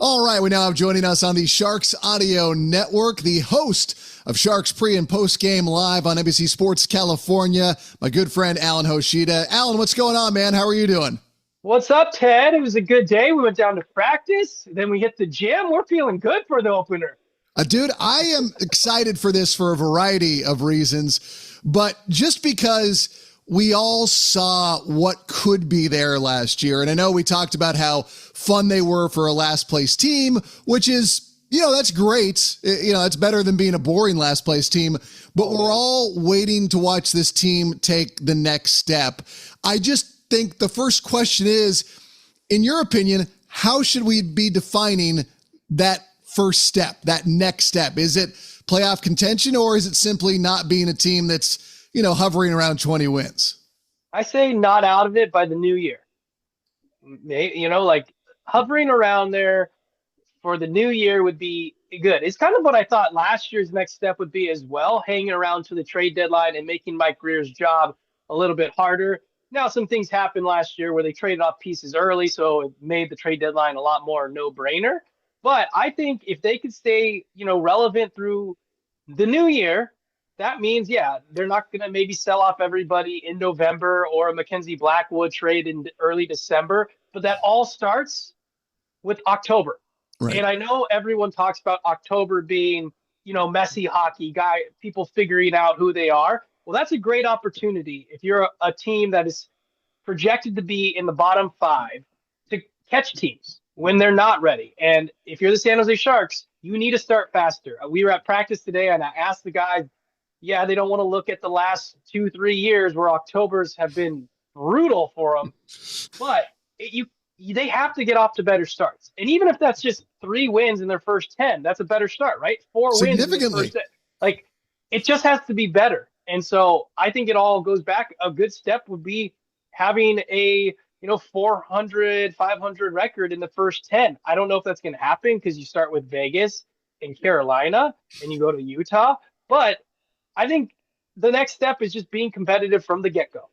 All right, we now have joining us on the Sharks Audio Network, the host of Sharks Pre and Postgame live on NBC Sports California, my good friend Alan Hoshida. Alan, what's going on, man? How are you doing? What's up, Ted? It was a good day. We went down to practice. Then we hit the gym. We're feeling good for the opener. Dude, I am excited for this for a variety of reasons, but just because we all saw what could be there last year. And I know we talked about how fun they were for a last place team, which is, that's great. It's better than being a boring last place team, but we're all waiting to watch this team take the next step. I just think the first question is, in your opinion, how should we be defining that first step, that next step? Is it playoff contention, or is it simply not being a team that's, hovering around 20 wins? I say not out of it by the new year. Like hovering around there for the new year would be good. It's kind of what I thought last year's next step would be as well, hanging around to the trade deadline and making Mike Greer's job a little bit harder. Now, some things happened last year where they traded off pieces early, so it made the trade deadline a lot more no-brainer. But I think if they could stay, relevant through the new year, that means, they're not going to maybe sell off everybody in November or a Mackenzie Blackwood trade in early December. But that all starts with October. Right. And I know everyone talks about October being, messy hockey guy, people figuring out who they are. Well, that's a great opportunity if you're a team that is projected to be in the bottom five to catch teams when they're not ready. And if you're the San Jose Sharks, you need to start faster. We were at practice today, and I asked the guys, they don't want to look at the last 2-3 years where Octobers have been brutal for them. But they have to get off to better starts. And even if that's just 3 wins in their first 10, that's a better start, right? 4 wins in their first 10. Like, it just has to be better. And so I think it all goes back. A good step would be having a 400, 500 record in the first 10. I don't know if that's going to happen because you start with Vegas and Carolina and you go to Utah. But I think the next step is just being competitive from the get-go.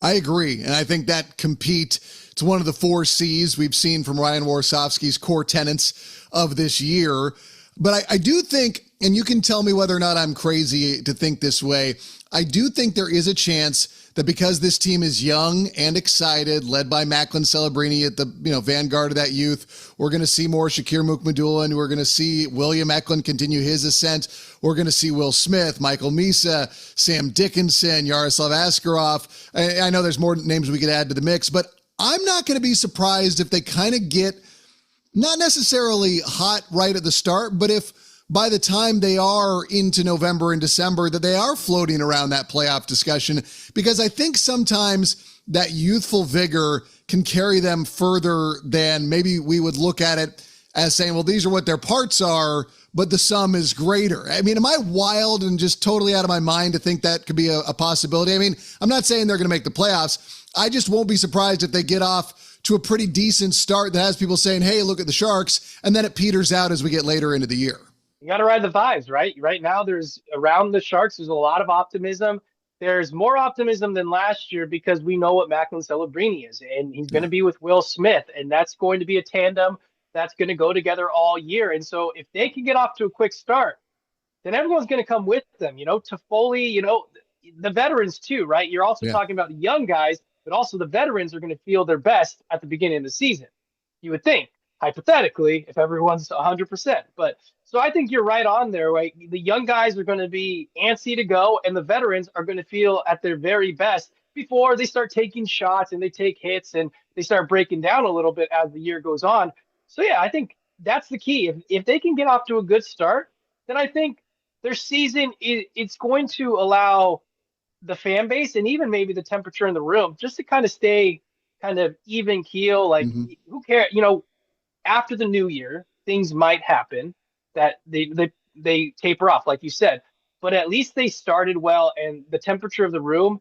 I agree. And I think that compete, it's one of the 4 C's we've seen from Ryan Warsofsky's core tenets of this year. But I do think, and you can tell me whether or not I'm crazy to think this way, I do think there is a chance that because this team is young and excited, led by Macklin Celebrini at the vanguard of that youth, we're going to see more Shakir Mukhamadullin. We're going to see William Eklund continue his ascent. We're going to see Will Smith, Michael Misa, Sam Dickinson, Yaroslav Askarov. I know there's more names we could add to the mix, but I'm not going to be surprised if they kind of get not necessarily hot right at the start, but if by the time they are into November and December, that they are floating around that playoff discussion, because I think sometimes that youthful vigor can carry them further than maybe we would look at it as saying, well, these are what their parts are, but the sum is greater. I mean, am I wild and just totally out of my mind to think that could be a possibility? I mean, I'm not saying they're going to make the playoffs. I just won't be surprised if they get off to a pretty decent start that has people saying, hey, look at the Sharks, and then it peters out as we get later into the year. You got to ride the vibes, right? Right now, there's around the Sharks, there's a lot of optimism. There's more optimism than last year because we know what Macklin Celebrini is, and he's going to be with Will Smith, and that's going to be a tandem that's going to go together all year. And so if they can get off to a quick start, then everyone's going to come with them. Toffoli, the veterans too, right? You're also talking about the young guys, but also the veterans are going to feel their best at the beginning of the season. You would think, hypothetically, if everyone's 100%. But so I think you're right on there, right? The young guys are going to be antsy to go, and the veterans are going to feel at their very best before they start taking shots and they take hits and they start breaking down a little bit as the year goes on. So, I think that's the key. If they can get off to a good start, then I think their season, it's going to allow the fan base and even maybe the temperature in the room just to kind of stay kind of even keel. Like, who cares? After the new year, things might happen that they taper off, like you said. But at least they started well, and the temperature of the room,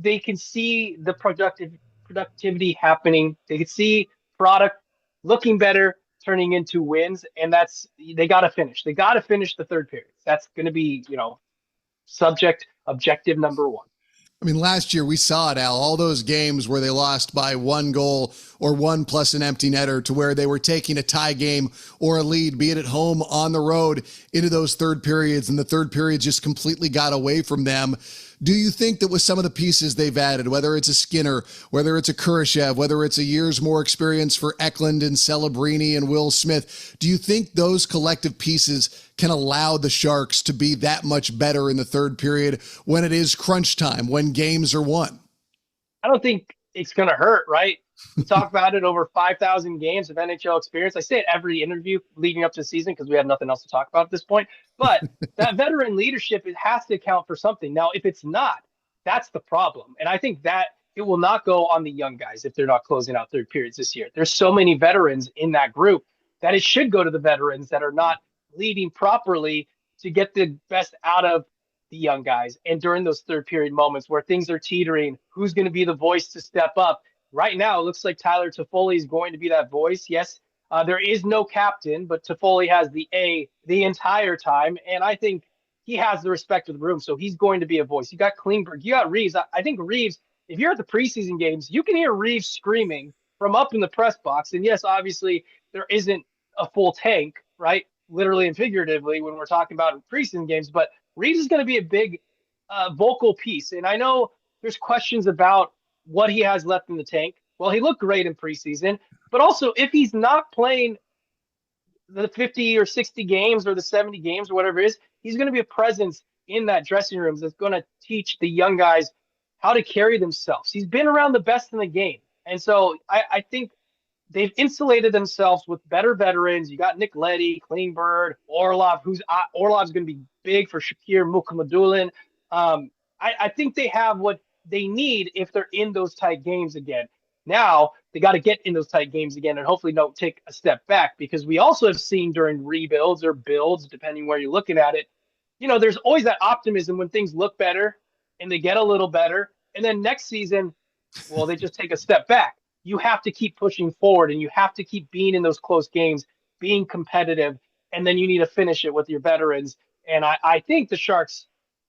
they can see the productivity happening. They can see product looking better, turning into wins, and they got to finish. They got to finish the third period. That's going to be, objective number one. I mean, last year we saw it, Al, all those games where they lost by 1 goal or one plus an empty netter, to where they were taking a tie game or a lead, be it at home, on the road, into those third periods, and the third period just completely got away from them. Do you think that with some of the pieces they've added, whether it's a Skinner, whether it's a Kurashev, whether it's a year's more experience for Eklund and Celebrini and Will Smith, do you think those collective pieces can allow the Sharks to be that much better in the third period when it is crunch time, when games are won? I don't think it's going to hurt, right? We talk about it, over 5,000 games of NHL experience. I say it every interview leading up to the season because we have nothing else to talk about at this point. But that veteran leadership, it has to count for something. Now, if it's not, that's the problem. And I think that it will not go on the young guys if they're not closing out third periods this year. There's so many veterans in that group that it should go to the veterans that are not leading properly to get the best out of the young guys. And during those third period moments where things are teetering, who's going to be the voice to step up? Right now, it looks like Tyler Toffoli is going to be that voice. Yes, there is no captain, but Toffoli has the A the entire time. And I think he has the respect of the room, so he's going to be a voice. You got Klingberg, you got Reeves. I think Reeves, if you're at the preseason games, you can hear Reeves screaming from up in the press box. And yes, obviously, there isn't a full tank, right? Literally and figuratively when we're talking about preseason games, but Reeves is going to be a big vocal piece. And I know there's questions about what he has left in the tank. Well, he looked great in preseason, but also if he's not playing the 50 or 60 games or the 70 games or whatever it is, he's going to be a presence in that dressing room that's going to teach the young guys how to carry themselves. He's been around the best in the game. And so I think they've insulated themselves with better veterans. You got Nick Leddy, Klingberg, Orlov, Orlov's going to be big for Shakir Mukhamadullin. I think they have what they need if they're in those tight games again. Now they got to get in those tight games again and hopefully don't take a step back, because we also have seen during rebuilds or builds, depending where you're looking at it, there's always that optimism when things look better and they get a little better. And then next season, well, they just take a step back. You have to keep pushing forward and you have to keep being in those close games, being competitive, and then you need to finish it with your veterans. And I think the Sharks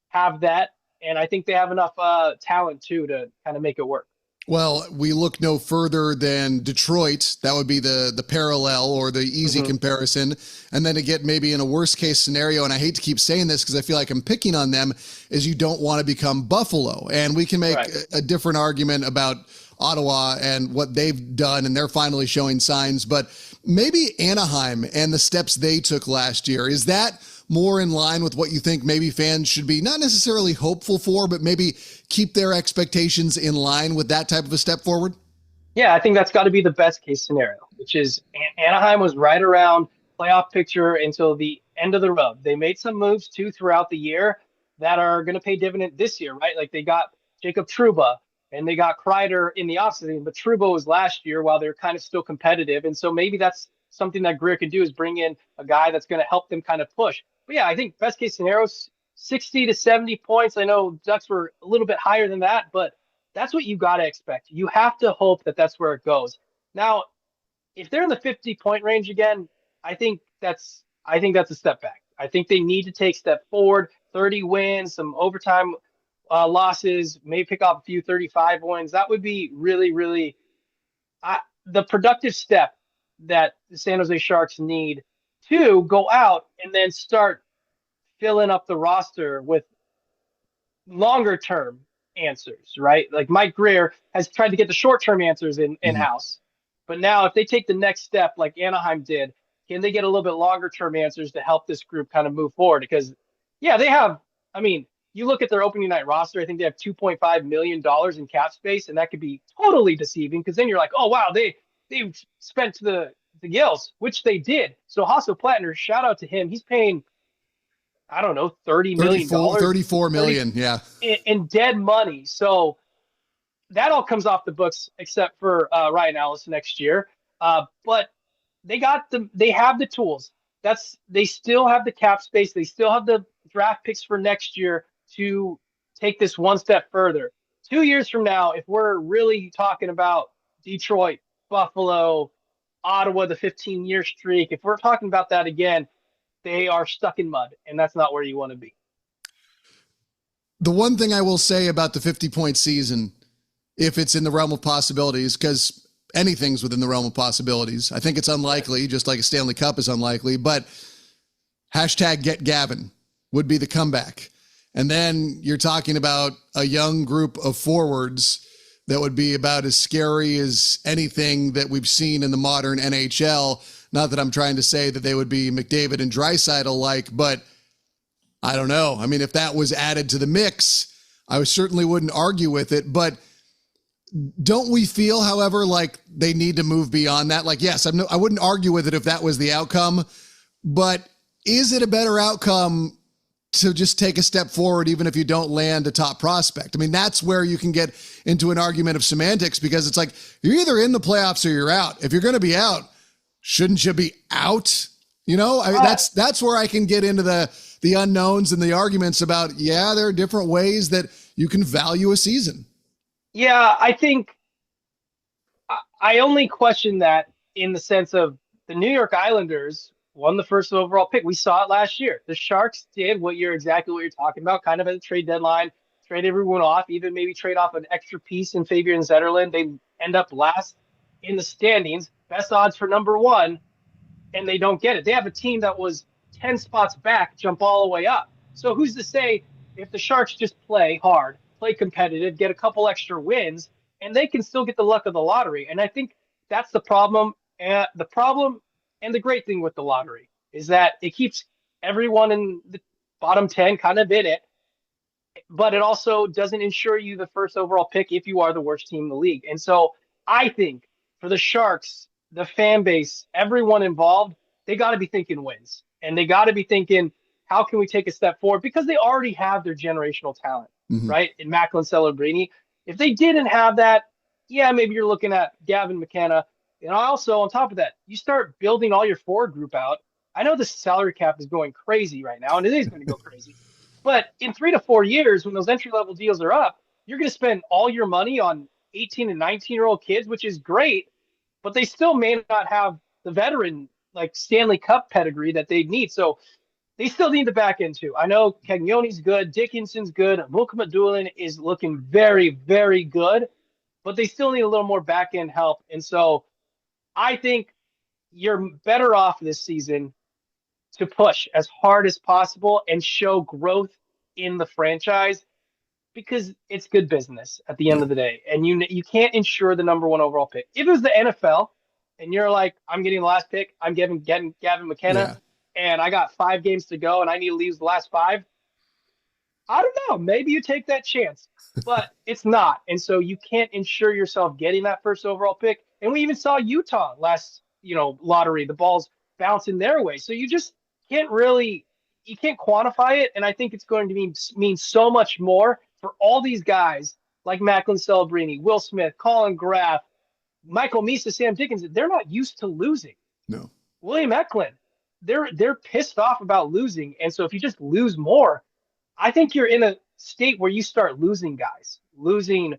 have that, and I think they have enough talent too to kind of make it work. Well, we look no further than Detroit. That would be the parallel or the easy comparison. And then to get maybe in a worst case scenario, and I hate to keep saying this because I feel like I'm picking on them, is you don't want to become Buffalo. And we can make a different argument about Ottawa and what they've done, and they're finally showing signs. But maybe Anaheim and the steps they took last year, is that more in line with what you think maybe fans should be not necessarily hopeful for, but maybe keep their expectations in line with that type of a step forward? Yeah, I think that's got to be the best case scenario, which is Anaheim was right around playoff picture until the end of the road. They made some moves too throughout the year that are going to pay dividend this year, right? Like they got Jacob Trouba and they got Kreider in the offseason, but Trouba was last year while they're kind of still competitive. And so maybe that's something that Greer can do, is bring in a guy that's going to help them kind of push. But yeah, I think best case scenario, 60 to 70 points. I know Ducks were a little bit higher than that, but that's what you got to expect. You have to hope that that's where it goes. Now, if they're in the 50-point range again, I think that's a step back. I think they need to take a step forward, 30 wins, some overtime losses, maybe pick off a few 35 wins. That would be really, really the productive step that the San Jose Sharks need to go out and then start filling up the roster with longer term answers, right? Like Mike Greer has tried to get the short term answers in-house. But now if they take the next step like Anaheim did, can they get a little bit longer term answers to help this group kind of move forward? Because yeah, they have, you look at their opening night roster, I think they have $2.5 million in cap space, and that could be totally deceiving because then you're like, oh wow, they've spent to the gills, which they did. So Hasso Plattner, shout out to him. He's paying, I don't know, $30 million. $34 million, yeah. In dead money. So that all comes off the books except for Ryan Ellis next year. But they have the tools. They still have the cap space. They still have the draft picks for next year to take this one step further. 2 years from now, if we're really talking about Detroit, Buffalo, Ottawa, the 15-year streak, if we're talking about that again, they are stuck in mud, and that's not where you want to be. The one thing I will say about the 50-point season, if it's in the realm of possibilities, because anything's within the realm of possibilities. I think it's unlikely, just like a Stanley Cup is unlikely, but hashtag get Gavin would be the comeback. And then you're talking about a young group of forwards that would be about as scary as anything that we've seen in the modern NHL. Not that I'm trying to say that they would be McDavid and Draisaitl-like, but I don't know. I mean, if that was added to the mix, I certainly wouldn't argue with it. But don't we feel, however, like they need to move beyond that? Like, yes, I wouldn't argue with it if that was the outcome, but is it a better outcome to just take a step forward even if you don't land a top prospect? I mean, that's where you can get into an argument of semantics, because it's like you're either in the playoffs or you're out. If you're going to be out, shouldn't you be out? You know, I mean, that's where I can get into the unknowns and the arguments about, yeah, there are different ways that you can value a season. Yeah, I think I only question that in the sense of the New York Islanders won the first overall pick. We saw it last year. The Sharks did exactly what you're talking about, kind of at the trade deadline, trade everyone off, even maybe trade off an extra piece in Fabian Zetterlund. They end up last in the standings, best odds for number one, and they don't get it. They have a team that was 10 spots back, jump all the way up. So who's to say if the Sharks just play hard, play competitive, get a couple extra wins, and they can still get the luck of the lottery? And I think that's the problem. And the great thing with the lottery is that it keeps everyone in the bottom 10 kind of in it, but it also doesn't ensure you the first overall pick if you are the worst team in the league. And so I think for the Sharks, the fan base, everyone involved, they got to be thinking wins. And they got to be thinking, how can we take a step forward? Because they already have their generational talent, right? In Macklin Celebrini. If they didn't have that, yeah, maybe you're looking at Gavin McKenna. And also, on top of that, you start building all your forward group out. I know the salary cap is going crazy right now, and it is going to go crazy. But in 3 to 4 years, when those entry-level deals are up, you're going to spend all your money on 18 and 19-year-old kids, which is great, but they still may not have the veteran, like Stanley Cup pedigree that they need. So they still need the back end, too. I know Cagnoni's good, Dickinson's good, Mukama-Dulin is looking very, very good, but they still need a little more back-end help. And so I think you're better off this season to push as hard as possible and show growth in the franchise, because it's good business at the end of the day. And you can't ensure the number one overall pick. If it was the NFL and you're like, I'm getting the last pick, I'm getting Gavin McKenna, and I got 5 games to go and I need to lose the last 5, I don't know. Maybe you take that chance, but it's not. And so you can't ensure yourself getting that first overall pick. And we even saw Utah last, lottery, the ball's bouncing their way. So you just can't quantify it. And I think it's going to mean so much more for all these guys like Macklin Celebrini, Will Smith, Colin Graff, Michael Misa, Sam Dickinson. They're not used to losing. No. William Eklund, they're pissed off about losing. And so if you just lose more, I think you're in a state where you start losing guys, losing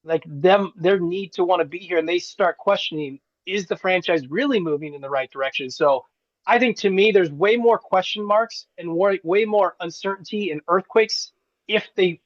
like their need to want to be here. And they start questioning, is the franchise really moving in the right direction? So I think, to me, there's way more question marks and way more uncertainty and earthquakes if they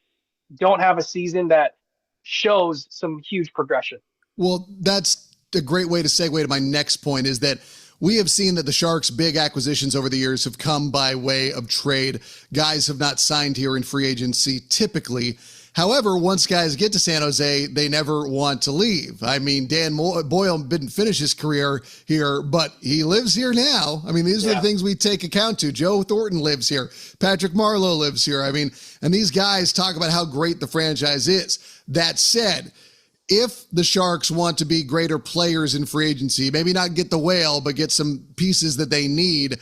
don't have a season that shows some huge progression. Well, that's a great way to segue to my next point, is that we have seen that the Sharks' big acquisitions over the years have come by way of trade. Guys have not signed here in free agency typically. However, once guys get to San Jose, they never want to leave. I mean, Dan Boyle didn't finish his career here, but he lives here now. I mean, these are the things we take account to. Joe Thornton lives here. Patrick Marleau lives here. I mean, and these guys talk about how great the franchise is. That said, if the Sharks want to be greater players in free agency, maybe not get the whale, but get some pieces that they need,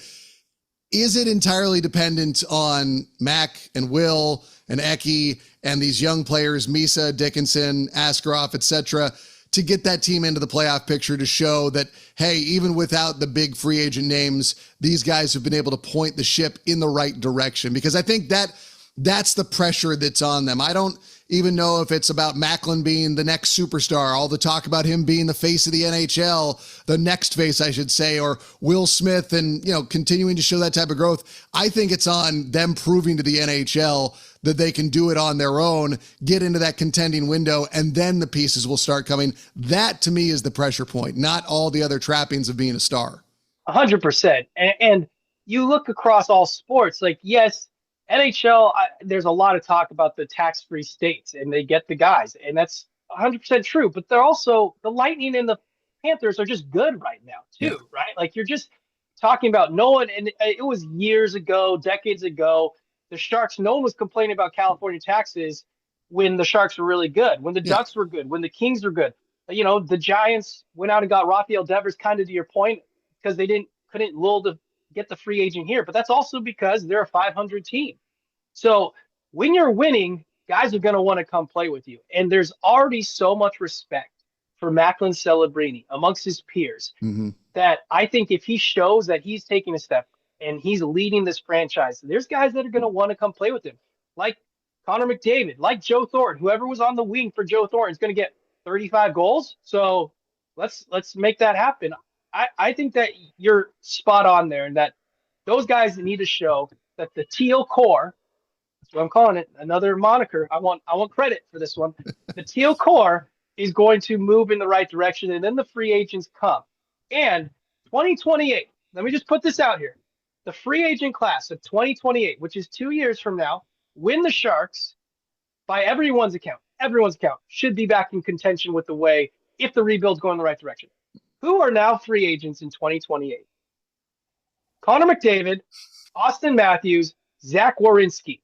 is it entirely dependent on Mac and Will and Eki and these young players, Misa, Dickinson, Askarov, etc., to get that team into the playoff picture, to show that, hey, even without the big free agent names, these guys have been able to point the ship in the right direction? Because I think that's the pressure that's on them. I don't even know if it's about Macklin being the next superstar, all the talk about him being the face of the NHL, the next face, I should say, or Will Smith and, continuing to show that type of growth. I think it's on them proving to the NHL that they can do it on their own, get into that contending window, and then the pieces will start coming. That to me is the pressure point, not all the other trappings of being a star. 100%. And you look across all sports, like, yes, NHL, there's a lot of talk about the tax-free states and they get the guys, and that's 100% true. But they're also, the Lightning and the Panthers are just good right now, too, right? Like, you're just talking about no one, and it was years ago, decades ago, the Sharks, no one was complaining about California taxes when the Sharks were really good, when the Ducks were good, when the Kings were good. You know, the Giants went out and got Rafael Devers, kind of to your point, because they couldn't lull to get the free agent here. But that's also because they're a 500 team. So when you're winning, guys are going to want to come play with you. And there's already so much respect for Macklin Celebrini amongst his peers that I think if he shows that he's taking a step and he's leading this franchise, there's guys that are going to want to come play with him, like Connor McDavid, like Joe Thornton. Whoever was on the wing for Joe Thornton is going to get 35 goals. So let's make that happen. I think that you're spot on there, and that those guys need to show that the teal core, that's what I'm calling it, another moniker. I want credit for this one. The teal core is going to move in the right direction, and then the free agents come. And 2028, let me just put this out here. The free agent class of 2028, which is 2 years from now, when the Sharks, by everyone's account, should be back in contention with the way, if the rebuild's going in the right direction. Who are now free agents in 2028? Connor McDavid, Austin Matthews, Zach Werenski.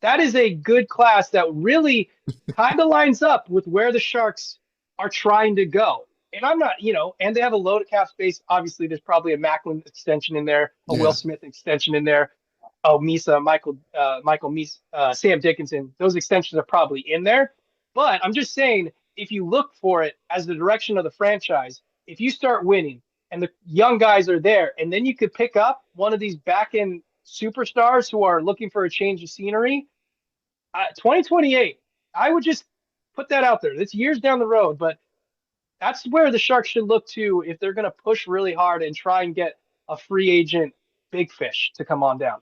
That is a good class that really kind of lines up with where the Sharks are trying to go. And I'm not, and they have a loaded cap space. Obviously, there's probably a Macklin extension in there, a Will Smith extension in there. Oh, Misa, Michael Misa, Sam Dickinson. Those extensions are probably in there. But I'm just saying, if you look for it as the direction of the franchise, if you start winning and the young guys are there, and then you could pick up one of these back-end superstars who are looking for a change of scenery, 2028, I would just put that out there. It's years down the road, but that's where the Sharks should look to if they're going to push really hard and try and get a free agent big fish to come on down.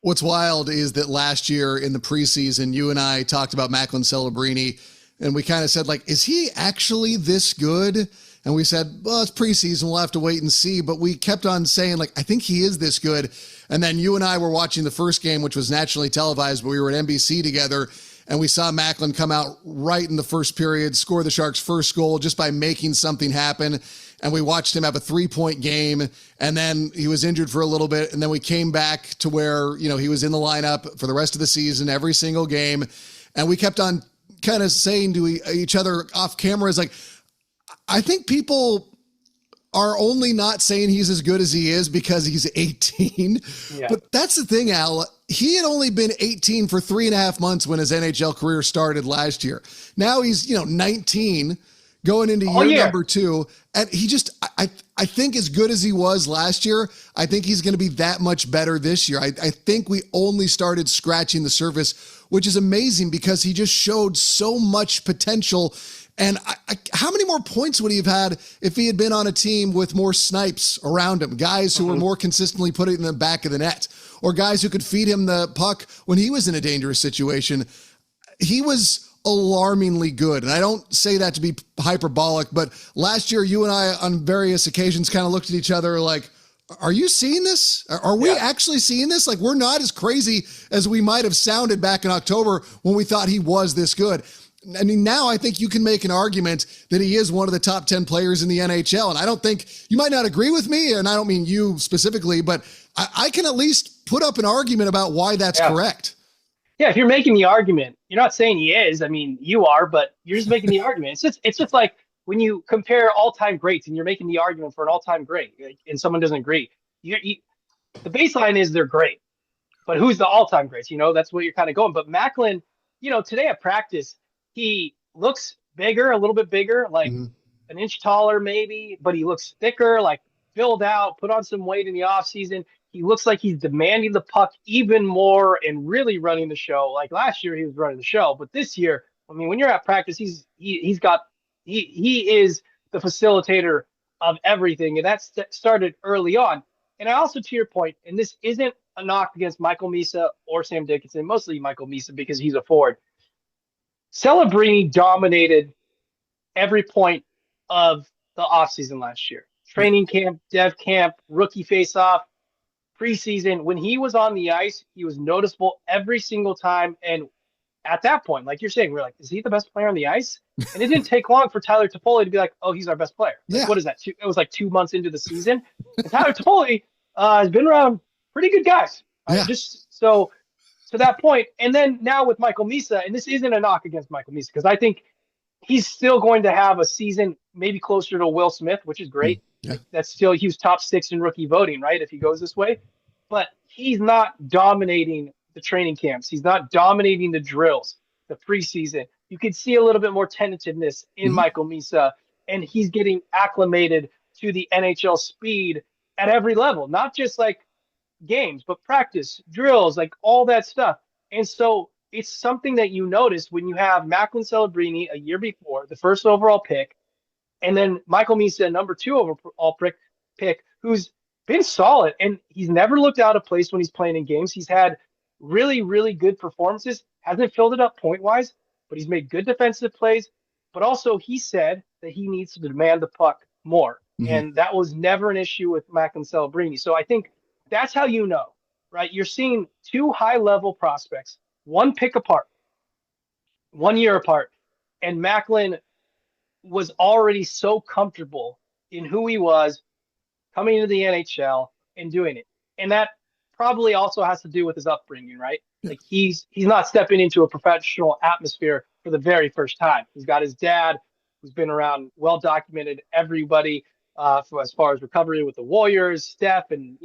What's wild is that last year in the preseason, you and I talked about Macklin Celebrini, and we kind of said, like, is he actually this good? And we said, well, it's preseason. We'll have to wait and see. But we kept on saying, like, I think he is this good. And then you and I were watching the first game, which was nationally televised, but we were at NBC together, and we saw Macklin come out right in the first period, score the Sharks' first goal just by making something happen. And we watched him have a 3-point game, and then he was injured for a little bit. And then we came back to where, he was in the lineup for the rest of the season, every single game. And we kept on kind of saying to each other off camera, is like, I think people are only not saying he's as good as he is because he's 18. Yeah. But that's the thing, Al. He had only been 18 for 3.5 months when his NHL career started last year. Now he's, 19 going into year number 2. And he just, I think as good as he was last year, I think he's going to be that much better this year. I think we only started scratching the surface, which is amazing because he just showed so much potential. And how many more points would he have had if he had been on a team with more snipes around him, guys who were more consistently putting it in the back of the net, or guys who could feed him the puck when he was in a dangerous situation? He was alarmingly good. And I don't say that to be hyperbolic, but last year you and I on various occasions kind of looked at each other like, are you seeing this? Are we actually seeing this? Like, we're not as crazy as we might have sounded back in October when we thought he was this good. I mean, now I think you can make an argument that he is one of the top 10 players in the NHL. And I don't think you might not agree with me, and I don't mean you specifically, but I can at least put up an argument about why that's correct. Yeah, if you're making the argument, you're not saying he is. I mean, you are, but you're just making the argument. It's just like when you compare all-time greats and you're making the argument for an all-time great and someone doesn't agree. The baseline is they're great, but who's the all-time greats? That's what you're kind of going. But Macklin, today at practice, he looks bigger, a little bit bigger, like an inch taller maybe, but he looks thicker, like filled out, put on some weight in the offseason. He looks like he's demanding the puck even more and really running the show. Like last year, he was running the show, but this year, I mean, when you're at practice, he is the facilitator of everything, and that's started early on. And I also, to your point, and this isn't a knock against Michael Misa or Sam Dickinson, mostly Michael Misa because he's a forward. Celebrini dominated every point of the offseason last year. Training camp, dev camp, rookie face-off, preseason. When he was on the ice, he was noticeable every single time. And at that point, like you're saying, we're like, is he the best player on the ice? And it didn't take long for Tyler Toffoli to be like, oh, he's our best player. Like, what is that? It was like 2 months into the season. And Tyler Toffoli has been around pretty good guys. Just so to that point. And then now with Michael Misa, and this isn't a knock against Michael Misa, because I think he's still going to have a season maybe closer to Will Smith, which is great. Like, that's still, he was top 6 in rookie voting, right? If he goes this way. But he's not dominating the training camps. He's not dominating the drills, the preseason. You could see a little bit more tentativeness in Michael Misa, and he's getting acclimated to the NHL speed at every level, not just like games, but practice, drills, like all that stuff. And so it's something that you notice when you have Macklin Celebrini a year before, the first overall pick, and then Michael Misa, number 2 overall pick, who's been solid, and he's never looked out of place when he's playing in games. He's had really, really good performances. Hasn't filled it up point-wise, but he's made good defensive plays. But also he said that he needs to demand the puck more, and that was never an issue with Macklin Celebrini. So I think that's how you know, right? You're seeing 2 high-level prospects, 1 pick apart, 1 year apart, and Macklin was already so comfortable in who he was coming into the NHL and doing it. And that probably also has to do with his upbringing, right? Like he's not stepping into a professional atmosphere for the very first time. He's got his dad who's been around, well documented, everybody as far as recovery with the Warriors, Steph, and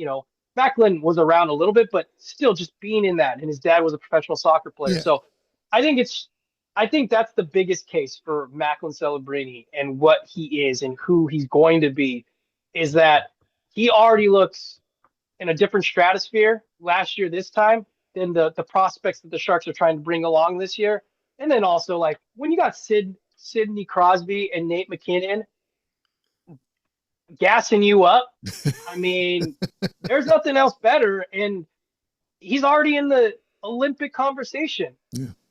Macklin was around a little bit, but still just being in that. And his dad was a professional soccer player. So I think that's the biggest case for Macklin Celebrini and what he is and who he's going to be, is that he already looks in a different stratosphere last year this time than the prospects that the Sharks are trying to bring along this year. And then also, like, when you got Sidney Crosby and Nate McKinnon gassing you up, I mean, there's nothing else better. And he's already in the Olympic conversation.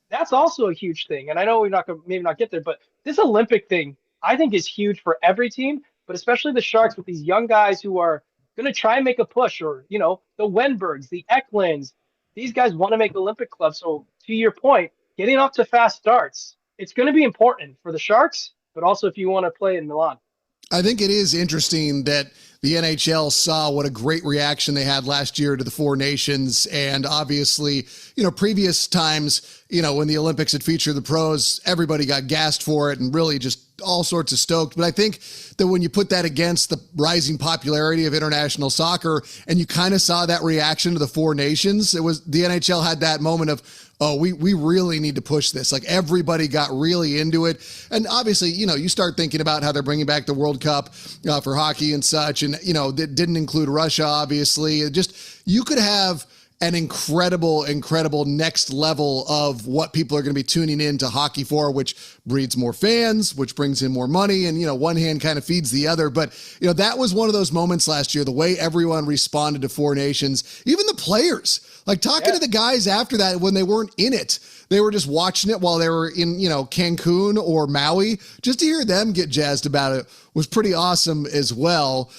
That's also a huge thing. And I know we're not going to maybe not get there, but this Olympic thing, I think, is huge for every team, but especially the Sharks with these young guys who are going to try and make a push, or, the Wenbergs, the Eklunds. These guys want to make Olympic clubs. So to your point, getting off to fast starts, it's going to be important for the Sharks, but also if you want to play in Milan. I think it is interesting that the NHL saw what a great reaction they had last year to the Four Nations. And obviously, previous times, when the Olympics had featured the pros, everybody got gassed for it and really just all sorts of stoked. But I think that when you put that against the rising popularity of international soccer, and you kind of saw that reaction to the Four Nations, it was the NHL had that moment of, oh, we really need to push this. Like, everybody got really into it. And obviously, you start thinking about how they're bringing back the World Cup for hockey and such. And, that didn't include Russia, obviously. You could have an incredible next level of what people are going to be tuning in to hockey for, which breeds more fans, which brings in more money. And, one hand kind of feeds the other. But, that was one of those moments last year, the way everyone responded to Four Nations, even the players, like talking to the guys after that when they weren't in it. They were just watching it while they were in, Cancun or Maui. Just to hear them get jazzed about it was pretty awesome as well.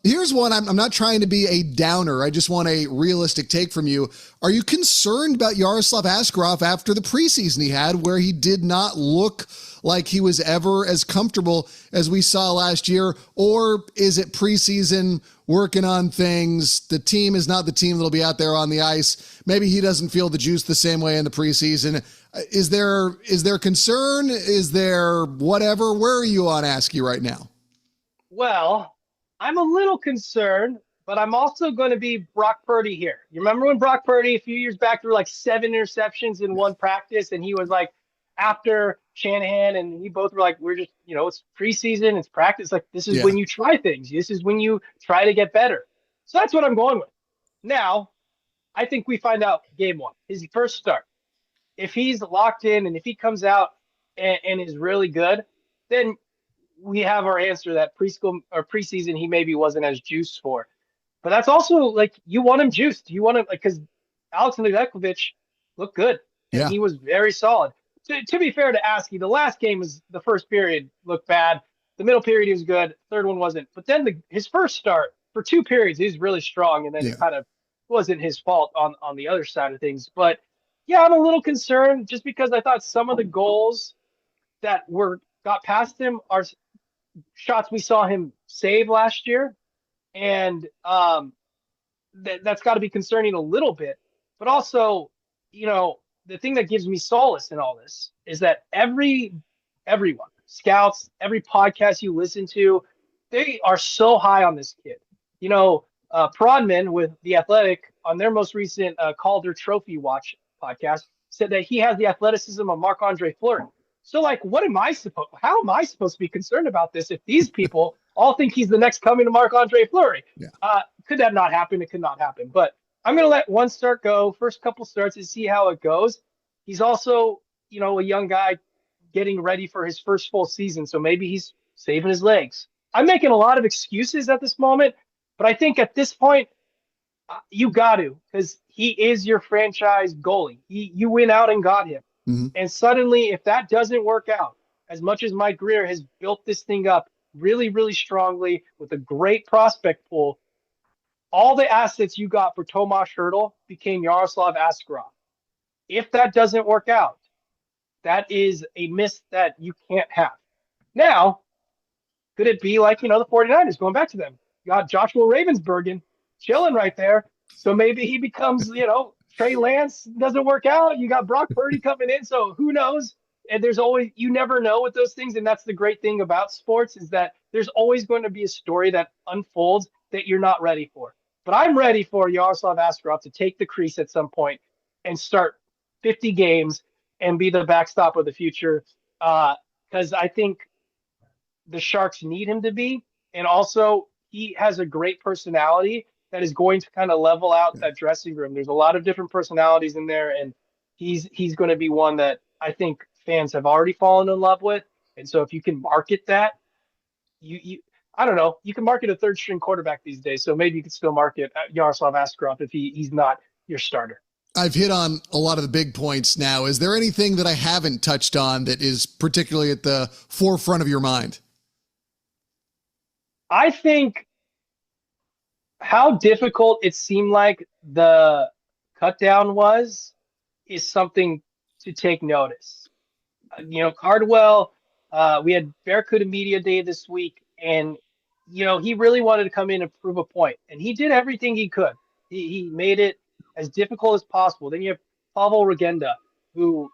Here's one. I'm not trying to be a downer. I just want a realistic take from you. Are you concerned about Yaroslav Askarov after the preseason he had, where he did not look like he was ever as comfortable as we saw last year? Or is it preseason, working on things? The team is not the team that'll be out there on the ice. Maybe he doesn't feel the juice the same way in the preseason. Is there concern? Is there whatever? Where are you on Asky right now? Well, I'm a little concerned, but I'm also going to be Brock Purdy here. You remember when Brock Purdy a few years back threw like 7 interceptions in one practice, and he was like, after Shanahan and he both were like, we're just, it's preseason, it's practice. Like, this is when you try things. This is when you try to get better. So that's what I'm going with. Now, I think we find out game 1, his first start. If he's locked in and if he comes out and is really good, then we have our answer that preschool or preseason he maybe wasn't as juiced for. But that's also like you want him juiced. You want him like because Alex Nedeljkovic looked good and Yeah. he was very solid. To be fair to Askey, the last game was the first period looked bad. The middle period he was good. Third one wasn't. But then his first start for 2 periods, he was really strong, and then Yeah. it kind of wasn't his fault on the other side of things. But yeah, I'm a little concerned just because I thought some of the goals that were got past him are shots we saw him save last year, and that's got to be concerning a little bit. But also, the thing that gives me solace in all this is that everyone, scouts, every podcast you listen to, they are so high on this kid. Prodman with The Athletic on their most recent Calder Trophy Watch podcast said that he has the athleticism of Marc-Andre Fleury. So, like, how am I supposed to be concerned about this if these people all think he's the next coming to Marc-Andre Fleury? Yeah. Could that not happen? It could not happen. But I'm going to let one start go, first couple starts, and see how it goes. He's also, a young guy getting ready for his first full season. So maybe he's saving his legs. I'm making a lot of excuses at this moment, but I think at this point, you got to, because he is your franchise goalie. You went out and got him. Mm-hmm. And suddenly, if that doesn't work out, as much as Mike Greer has built this thing up really, really strongly with a great prospect pool, all the assets you got for Tomas Hertl became Yaroslav Askarov. If that doesn't work out, that is a miss that you can't have. Now, could it be like, the 49ers, going back to them? You got Joshua Ravensbergen chilling right there. So maybe he becomes, Trey Lance doesn't work out. You got Brock Purdy coming in. So who knows? And there's always, you never know with those things. And that's the great thing about sports is that there's always going to be a story that unfolds that you're not ready for. But I'm ready for Yaroslav Askarov to take the crease at some point and start 50 games and be the backstop of the future. Because I think the Sharks need him to be. And also, he has a great personality that is going to kind of level out that dressing room. There's a lot of different personalities in there, and he's going to be one that I think fans have already fallen in love with. And so if you can market that, I don't know, you can market a third string quarterback these days. So maybe you could still market Yaroslav Askarov if he's not your starter. I've hit on a lot of the big points now. Is there anything that I haven't touched on that is particularly at the forefront of your mind? I think how difficult it seemed like the cut down was is something to take notice. Cardwell, we had Barracuda Media Day this week, and, he really wanted to come in and prove a point, and he did everything he could. He made it as difficult as possible. Then you have Pavel Regenda, who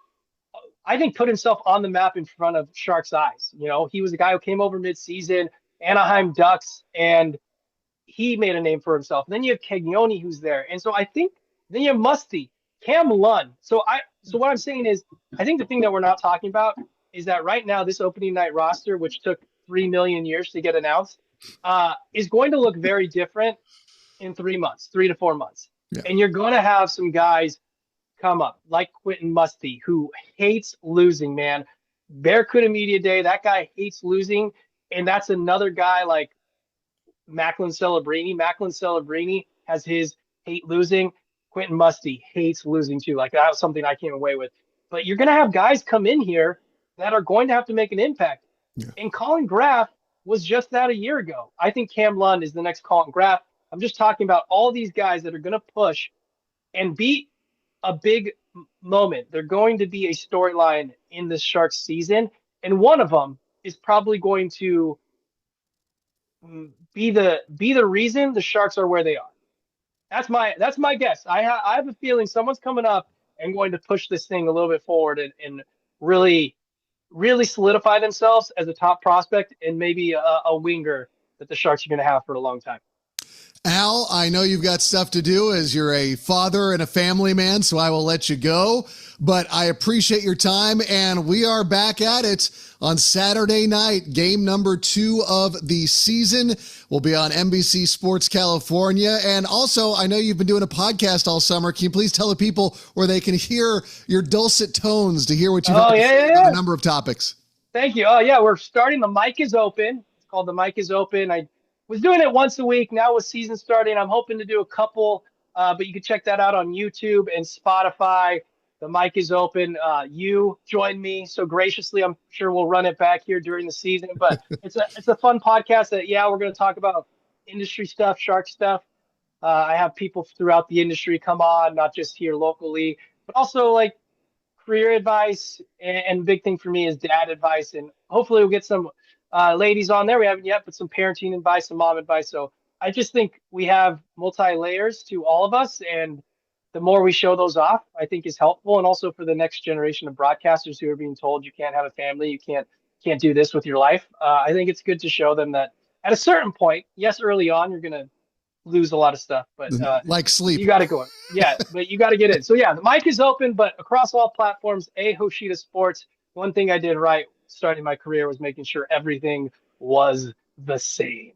I think put himself on the map in front of Sharks' eyes. He was a guy who came over midseason, Anaheim Ducks, and he made a name for himself. And then you have Cagnoni who's there. And so I think then you have Musty, Cam Lund. So what I'm saying is I think the thing that we're not talking about is that right now this opening night roster, which took 3 million years to get announced, is going to look very different in 3 months, 3 to 4 months. Yeah. And you're going to have some guys come up like Quentin Musty, who hates losing, man. Barracuda Media Day, that guy hates losing. And that's another guy like Macklin Celebrini. Macklin Celebrini has his hate losing. Quentin Musty hates losing too. Like that was something I came away with. But you're going to have guys come in here that are going to have to make an impact. Yeah. And Colin Graff was just that a year ago. I think Cam Lund is the next Colin Graff. I'm just talking about all these guys that are going to push and be a big moment. They're going to be a storyline in this Sharks season. And one of them is probably going to be the reason the Sharks are where they are. That's my guess. I have a feeling someone's coming up and going to push this thing a little bit forward and really, really solidify themselves as a top prospect and maybe a winger that the Sharks are going to have for a long time. Al, I know you've got stuff to do as you're a father and a family man, so I will let you go. But I appreciate your time, and we are back at it on Saturday night. Game number 2 of the season will be on NBC Sports California. And also, I know you've been doing a podcast all summer. Can you please tell the people where they can hear your dulcet tones to hear what you've on a number of topics? Thank you. Oh, yeah, we're starting. The mic is open. It's called The Mic is Open. was doing it once a week. Now with season starting, I'm hoping to do a couple, but you can check that out on YouTube and Spotify. The mic is open. You joined me so graciously. I'm sure we'll run it back here during the season, but it's a fun podcast that, we're going to talk about industry stuff, shark stuff. I have people throughout the industry come on, not just here locally, but also like career advice. And big thing for me is dad advice. And hopefully we'll get some ladies on there. We haven't yet, but some parenting advice, some mom advice. So I just think we have multi-layers to all of us. And the more we show those off, I think is helpful. And also for the next generation of broadcasters who are being told you can't have a family, you can't do this with your life. I think it's good to show them that at a certain point, yes, early on, you're going to lose a lot of stuff, but like sleep, you got to go. Yeah, but you got to get in. So the mic is open, but across all platforms, Hoshida Sports. One thing I did right starting my career was making sure everything was the same.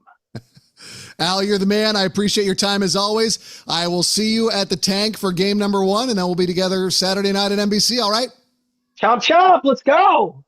Al, you're the man. I appreciate your time as always. I will see you at the tank for game number 1, and then we'll be together Saturday night at NBC. All right. Chomp chomp. Let's go.